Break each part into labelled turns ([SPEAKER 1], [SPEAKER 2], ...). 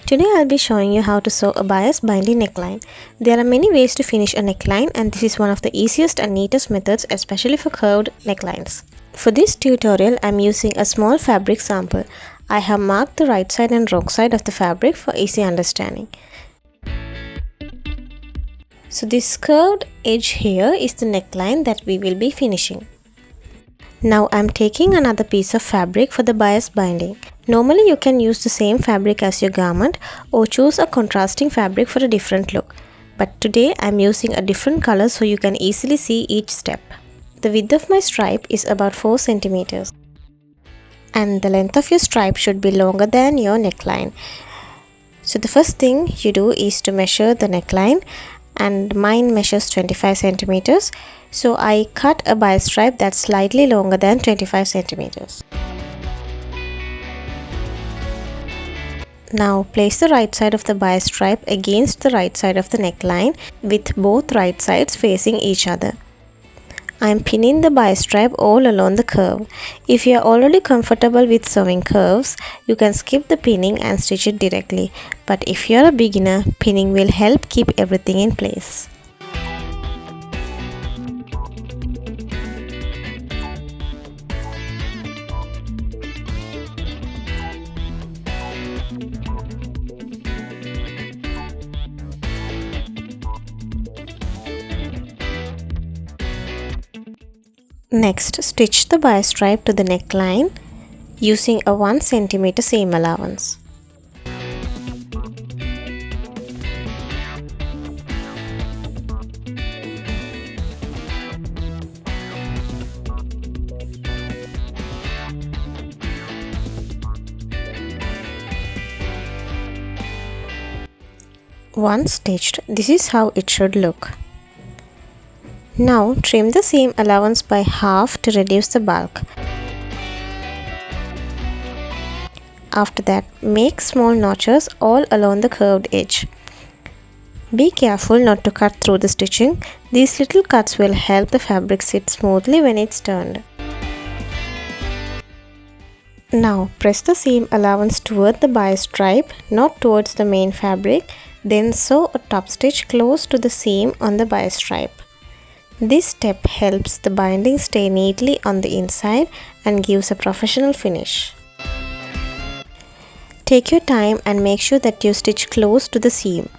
[SPEAKER 1] Today I'll be showing you how to sew a bias binding neckline. There are many ways to finish a neckline, and this is one of the easiest and neatest methods, especially for curved necklines. For this tutorial I'm using a small fabric sample. I have marked the right side and wrong side of the fabric for easy understanding. So this curved edge here is the neckline that we will be finishing. Now I'm taking another piece of fabric for the bias binding. Normally you can use the same fabric as your garment or choose a contrasting fabric for a different look. But today I'm using a different color so you can easily see each step. The width of my stripe is about 4 centimeters. And the length of your stripe should be longer than your neckline. So the first thing you do is to measure the neckline, and mine measures 25 centimeters. So I cut a bias stripe that's slightly longer than 25 centimeters. Now place the right side of the bias stripe against the right side of the neckline with both right sides facing each other. I am pinning the bias stripe all along the curve. If you are already comfortable with sewing curves, you can skip the pinning and stitch it directly. But if you are a beginner, pinning will help keep everything in place. Next, stitch the bias stripe to the neckline using a 1 cm seam allowance. Once stitched, this is how it should look. Now trim the seam allowance by half to reduce the bulk. After that, make small notches all along the curved edge. Be careful not to cut through the stitching. These little cuts will help the fabric sit smoothly when it's turned. Now press the seam allowance toward the bias stripe, not towards the main fabric. Then sew a top stitch close to the seam on the bias stripe. This step helps the binding stay neatly on the inside and gives a professional finish. Take your time and make sure that you stitch close to the seam.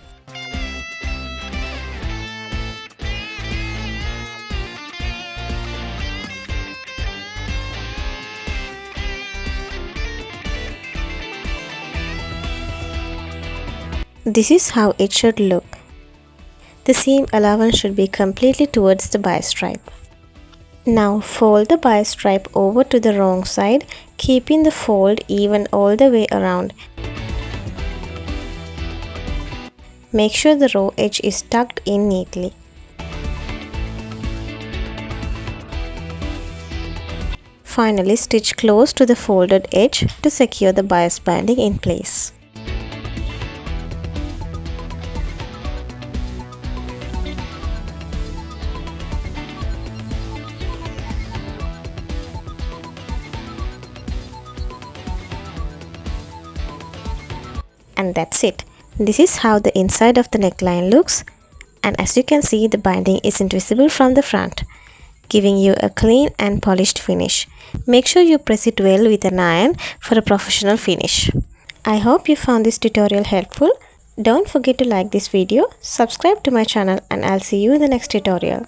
[SPEAKER 1] This is how it should look. The seam allowance should be completely towards the bias stripe. Now fold the bias stripe over to the wrong side, keeping the fold even all the way around. Make sure the raw edge is tucked in neatly. Finally, stitch close to the folded edge to secure the bias binding in place. And that's it. This is how the inside of the neckline looks, and as you can see, the binding isn't visible from the front, giving you a clean and polished finish. Make sure you press it well with an iron for a professional finish. I hope you found this tutorial helpful. Don't forget to like this video, subscribe to my channel, and I'll see you in the next tutorial.